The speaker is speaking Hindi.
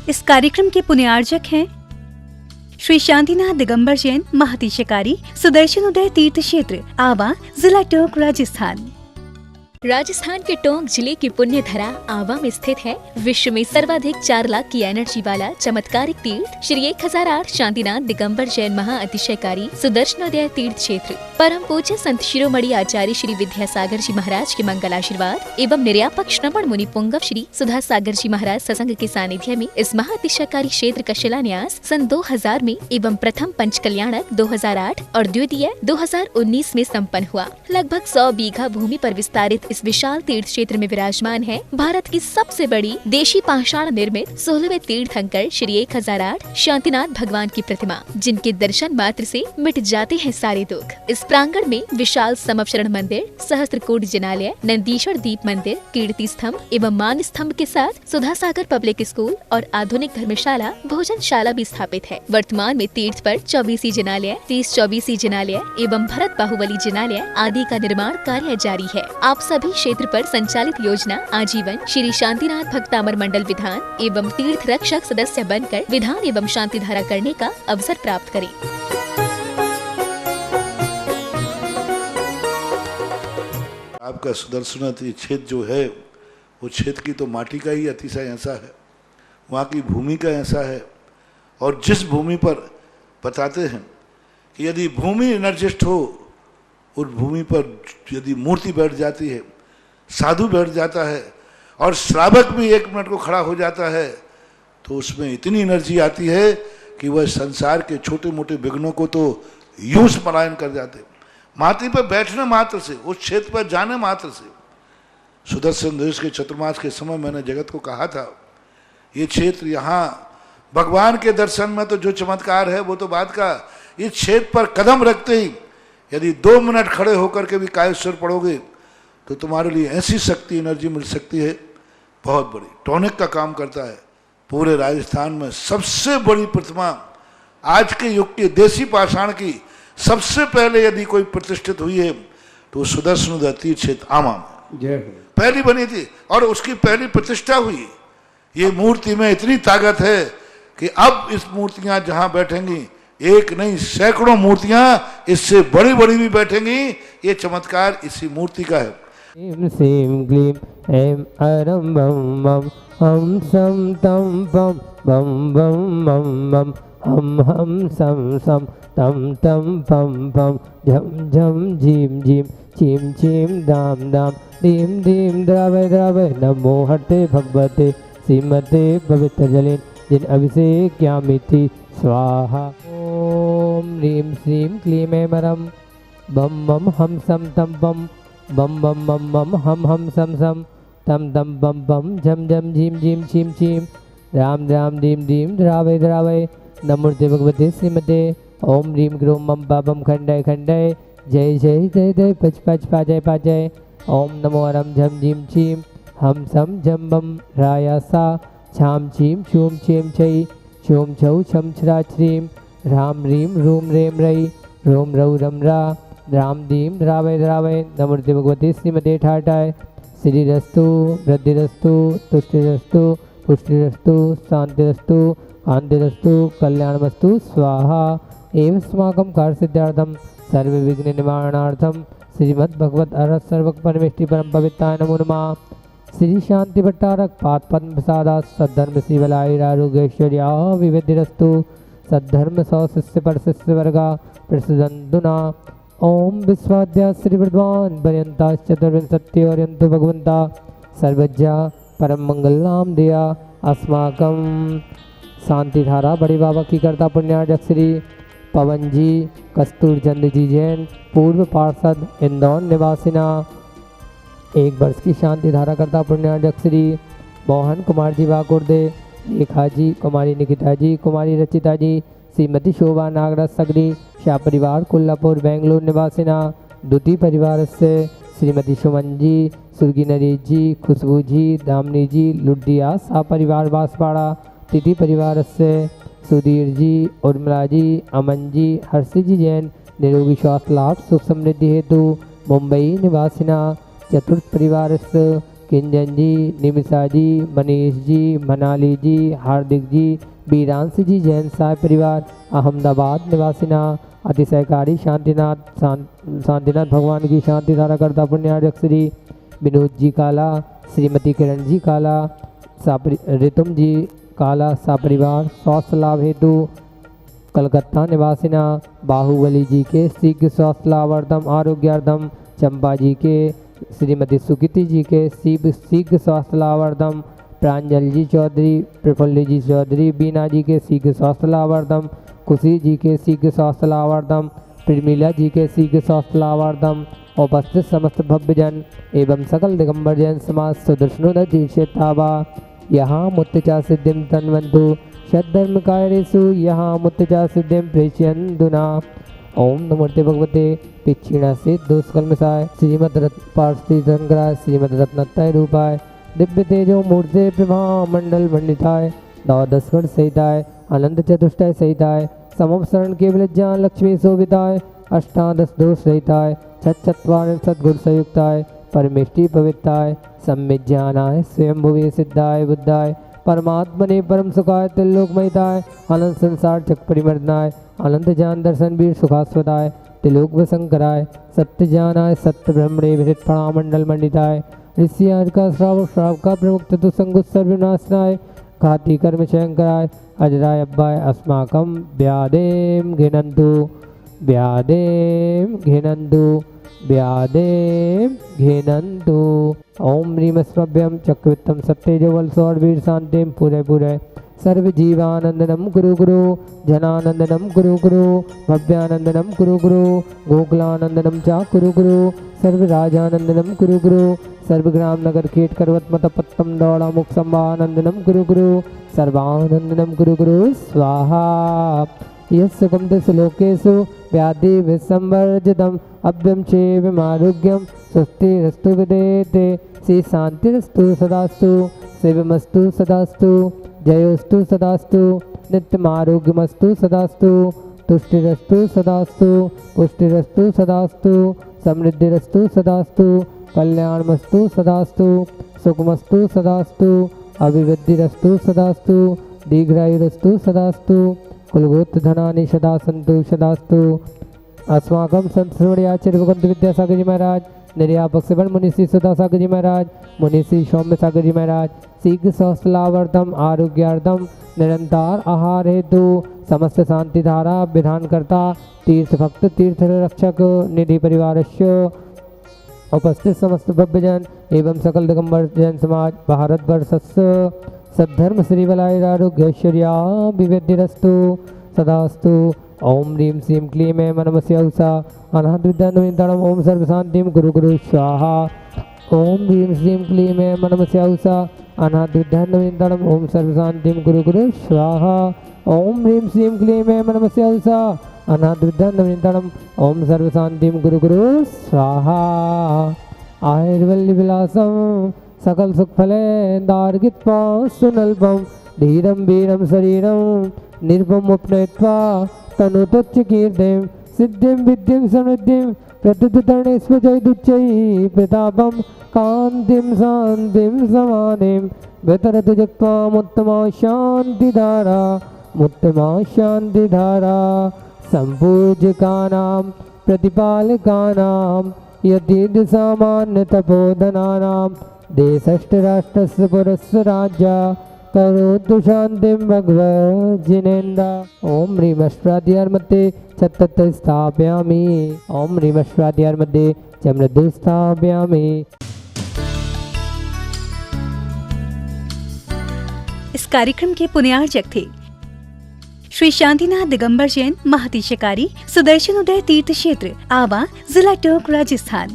इस कार्यक्रम के पुण्यार्जक हैं श्री शांतिनाथ दिगंबर जैन महातिशकारी सुदर्शन उदय तीर्थ क्षेत्र आवा, जिला टोंक, राजस्थान। राजस्थान के टोंक जिले की पुण्य धरा आवा में स्थित है विश्व में सर्वाधिक 4 लाख की एनर्जी वाला चमत्कारिक तीर्थ श्री 1008 शांतिनाथ दिगंबर जैन महाअतिशयकारी सुदर्शनोदय तीर्थ क्षेत्र। परम पूज्य संत शिरोमणि आचार्य श्री विद्यासागर जी महाराज के मंगल आशीर्वाद एवं निर्यापक श्रवण मुनि पुंगव श्री सुधा सागर जी महाराज सत्संग के सानिध्य में इस महाअतिशयकारी क्षेत्र का शिलान्यास सन 2000 में एवं प्रथम पंच कल्याणक 2008 और द्वितीय 2019 में संपन्न हुआ। लगभग 100 बीघा भूमि पर विस्तारित इस विशाल तीर्थ क्षेत्र में विराजमान है भारत की सबसे बड़ी देशी पाषाण निर्मित 16वें तीर्थंकर श्री 1008 शांतिनाथ भगवान की प्रतिमा, जिनके दर्शन मात्र से मिट जाते हैं सारे दुख। इस प्रांगण में विशाल समवशरण मंदिर, सहस्त्रकोट जिनालय, नंदीश्वर दीप मंदिर, कीर्ति स्तंभ एवं मान स्तंभ के साथ सुधा सागर पब्लिक स्कूल और आधुनिक धर्मशाला, भोजनशाला भी स्थापित है। वर्तमान में तीर्थ पर 24 जिनालय, 30-24 जिनालय एवं भरत बाहुबली जिनालय आदि का निर्माण कार्य जारी है। आप सभी क्षेत्र पर संचालित योजना आजीवन श्री शांतिनाथ भक्तामर मंडल विधान एवं तीर्थ रक्षक सदस्य बनकर विधान एवं शांति धारा करने का अवसर प्राप्त करें। आपका सुदर्शन क्षेत्र जो है वो क्षेत्र की तो माटी का ही अतिशय ऐसा है, वहाँ की भूमि का ऐसा है। और जिस भूमि पर बताते हैं कि यदि भूमि एनर्जिस्ट हो, उस भूमि पर यदि मूर्ति बैठ जाती है, साधु बैठ जाता है और श्रावक भी 1 मिनट को खड़ा हो जाता है, तो उसमें इतनी एनर्जी आती है कि वह संसार के छोटे मोटे विघ्नों को तो यूं पलायन कर जाते। माटी पर बैठने मात्र से, उस क्षेत्र पर जाने मात्र से, सुदर्शन देश के चतुर्मास के समय मैंने जगत को कहा था, ये क्षेत्र यहाँ भगवान के दर्शन में तो जो चमत्कार है वो तो बात का, इस क्षेत्र पर कदम रखते ही यदि 2 मिनट खड़े होकर के भी कायेश्वर पढ़ोगे तो तुम्हारे लिए ऐसी शक्ति एनर्जी मिल सकती है बहुत बड़ी। टॉनिक का काम करता है। पूरे राजस्थान में सबसे बड़ी प्रतिमा आज के युग के देसी पाषाण की सबसे पहले यदि कोई प्रतिष्ठित हुई है तो सुदर्शन तीर्थ क्षेत्र आमा में पहली बनी थी और उसकी पहली प्रतिष्ठा हुई। ये मूर्ति में इतनी ताकत है कि अब इस मूर्तियां जहां बैठेंगी, एक नहीं सैकड़ों मूर्तियां इससे बड़ी बड़ी भी बैठेंगी। ये चमत्कार इसी मूर्ति का है। ह्रीं श्रीं क्लीं ऐं अरं बम बम हम सम तम पम बम बम बम बम हम सम सम तम तम पम पम झम झम झीम झीम चीम चीम दाम दाम धीम धीम द्रावय द्रावय नमो हरते भगवते श्रीमते पवित्र जलेन जिन अभिषेक्यामिति स्वाहा। ओम ह्रीं श्रीं क्लीं ऐं अरं बम बम हम सम तम बम बम बम बम बम हम सम सम तम तम बम बम झम झम झीम झीम चीम चीम राम राम धीम धीम द्रावय द्रावय नमोर्ते भगवते श्रीमते ओम ह्रीं ग्रों मम पापम खंडय खंडय जय जय जय जय पच पच पाजय पाजय ओम नमो अरम झम झीम चीम हम सम झम बम राया सा छाम चीम छूम चेम छई छोम छौ छम छरा छ्रीं राम ह्रीं रूम रेम रई रोम रौ रम रा राम दीम द्रावय द्रावय नमोर्ते भगवते श्रीमते ठाटाय श्रीरस्तु वृद्धिरस्तु तुष्टिरस्तु पुष्टिरस्तु शांतिरस्तु कांतिरस्तु कल्याणमस्तु स्वाहा। एवं अस्माकं कार्यसिद्ध्यार्थं सर्व विघ्न निवारणार्थं श्रीमद् भगवत अर्हत सर्वक परमेष्टि परम पवित्राय नमो नमः। श्री शांति भट्टारक पाद पद्म प्रसादा सद्धर्म शिवलायुरारोग्यैश्वर्या विविधिरस्तु सद्धर्म सौ शिष्य पर शिष्य वर्गा प्रसदंदुना ओम विश्वाद्या श्री विद्वान पर्यंता चतुर्विंशत्य पर्यंतो भगवंता सर्वज्ञा परम मंगल नाम दिया अस्माकं शांति धारा बड़ी बाबा की कर्ता पुण्यार्जक श्री पवन जी कस्तूर चंद जी जैन पूर्व पार्षद इंदौर निवासिना 1 वर्ष की शांति धारा कर्ता पुण्यार्जक श्री मोहन कुमार जी वाकुर्दे, रेखा जी, कुमारी निकिता जी, कुमारी रचिता जी, श्रीमती शोभा नागराज सगरी शाह परिवार कोल्हापुर बेंगलुरु निवासिना द्वितीय परिवार से श्रीमती सुमन जी, सुर्गी नरेश जी, खुशबू जी, दामनी जी, लुडिया शाह परिवार बांसवाड़ा तिथि परिवार से सुधीर जी, उर्मिला जी, अमन जी, हर्षी जी जैन निरोगी स्वास्थ्य लाभ सुख समृद्धि हेतु मुंबई निवासिना चतुर्थ परिवार किंजन जी, निमिषा जी, मनीष जी, मनाली जी, हार्दिक जी, बीरांश जी जैन साय परिवार, अहमदाबाद निवासिना अतिशयकारी शांतिनाथ भगवान की शांति धारा करता पुण्यार्जक श्री विनोद जी काला, श्रीमती किरण जी काला, रितुम जी काला सापरिवार, स्वास्थ्य लाभ हेतु कलकत्ता निवासिना बाहुबली जी के शीघ्र स्वास्थ्य लाभार्थम आरोग्यार्थम, चंपा जी के श्रीमती सुकृति जी के शीघ्र स्वास्थ्य लाभार्थम, प्रांजल जी चौधरी, प्रफुल्ल जी चौधरी, बीना जी के शीघ्र स्वास्थ्य लाभार्थम, खुशी जी के शीघ्र स्वास्थ्य लाभार्थम, प्रमिला जी के शीघ्र स्वास्थ्य लाभार्थम, उपस्थित समस्त भव्यजन एवं सकल दिगंबर जैन समाज सुदर्शनोदय तीर्थेतावा यहाँ मुत्तचा सिद्धिम तन्वन्तु षद्धर्म कार्येषु यहाँ मुत्तचा सिद्धिम प्रेष्यन्दुना। ओम नमोते भगवते पिछिणा से दोषकल्मषाय श्रीमद पार्षदी शंकराय श्रीमद रत्नत्रय रूपाय दिव्य तेजो मूर्ते प्रभा मंडल मंडिताय द्वादश गण सहिताय अनंत चतुष्टय सहिताय समोपसरण केवल ज्ञान लक्ष्मी शोभिताय अष्टादश दोष सहिताय चत्वारिंशत् गुण संयुक्ताय परमेष्टि पवित्राय सम्यक ज्ञानाय स्वयंभुवे सिद्धाय बुद्धाय परमात्मने परम सुखाय त्रिलोकमयिताय अनंत संसार चक परिमर्दनाय अनंत ज्ञान दर्शन वीर सुखास्वदाय त्रिलोक वसंकराय सत्य ज्ञानाय सत्य ब्रह्मणे विहित फणामंडल मंडिताय ऋषि आज का श्राव का प्रमुख तत्व संगुत सर्वनाशनाय घाती कर्म शंकराय अजराय अब्बाय अस्माकम व्यादेम घिनंतु व्यादेम घिनंतु व्यादेम घिनंतु। ओम ह्रीमस्भ्यम चक्रवित्तम सत्यजवल सौरवीर शांतिम पूरे पूरे सर्व जीवानंदनम गुरु गुरु जनानंदनम गुरु गुरु भव्यानंदनम गुरु गुरु गोकुलानंदनम चा गुरु गुरु सर्व राजानंदनम गुरु गुरु सर्व ग्राम नगर खेट करवत मत पत्तम दौड़ा मुख संभानंदनम गुरु गुरु सर्वानंदनम गुरु गुरु स्वाहा। यस्सुकं श्लोकेषु व्याधि विसंवर्जितम् अभ्यं चेवमारोग्यं स्वस्तिरस्तु विदेते श्री शांतिरस्तु सदास्तु शिवमस्तु सदास्तु जयोस्तु सदास्तु नित्यमारोग्यमस्तु सदास्तु तुष्टिरस्तु सदास्तु पुष्टिरस्तु सदास्तु समृद्धिरस्तु सदास्तु कल्याणमस्तु सदास्तु सुखमस्तु सदास्तु अभिवृद्धिरस्तु सदास्तु दीर्घायुरस्तु सदास्तु कुलगोत्र धनानि सदा सन्तु सदास्तु। अस्माकं संत श्रवण आचार्य भगवंत विद्यासागर जी महाराज, निर्यापक श्रवण मुनि श्री सुधा सागर जी महाराज, मुनि श्री सौम्य सागर जी महाराज शीघ्र स्वास्थ्य लाभार्थम आरोग्यार्थम निरंतर आहार हेतु समस्त शांति धारा विधानकर्ता तीर्थ भक्त तीर्थ रक्षक निधि परिवारस्य उपस्थित समस्त भव्यजन एवं सकल दिगंबर जैन समाज भारतवर्षस्य सद्धर्म श्री वलायरारोग्यैश्वर्या विवेद्यरस्तु सदास्तु। ओम ह्रीं श्रीं क्लीं ऐं मनमस्य उषा अनाहत विद्यानवीनतरम ओम सर्वशांतिं गुरु गुरु स्वाहा। ओम ह्रीं श्रीं क्लीं ऐं मनमस्य उषा अनाहत विद्यानवीनतरम ओम सर्वशांतिं गुरु गुरु स्वाहा। ओम ह्रीं श्रीं क्लीं ऐं मनमस्य उषा अनाहत विद्यानवीनतरम ओम सर्वशांतिं गुरु गुरु स्वाहा। आयुर्वल्ली विलासम सकल सुख फले दार्गित्वा सुनल्पम धीरम वीरम शरीरम निर्भम उपनयित्वा तनुतोच्च कीर्तिम सिद्धिं विद्धिं समृद्धिं प्रतितरणेष्वजयदुच्चैः प्रतापम कांतिं शांतिं समानिं वितरत जक्त्वामुत्तमा शांतिधारा मुत्तमा शांतिधारा संपूज्यकानां प्रतिपालकानां यदि सामान्य तपोधनानां देशस्थ राष्ट्रस्य पुरस्य राज्या करोतु शांतिं भगवज्जिनेन्द्र। ओम ह्रीमश्वाद्यार्मध्ये चत्तत् स्थापयामि ओम ह्रीमश्वाद्यार्मध्ये च मृदु स्थापयामि। इस कार्यक्रम के पुण्यार्जक थे श्री शांतिनाथ दिगंबर जैन महातिशकारी सुदर्शन उदय तीर्थ क्षेत्र आवा जिला टोंक राजस्थान।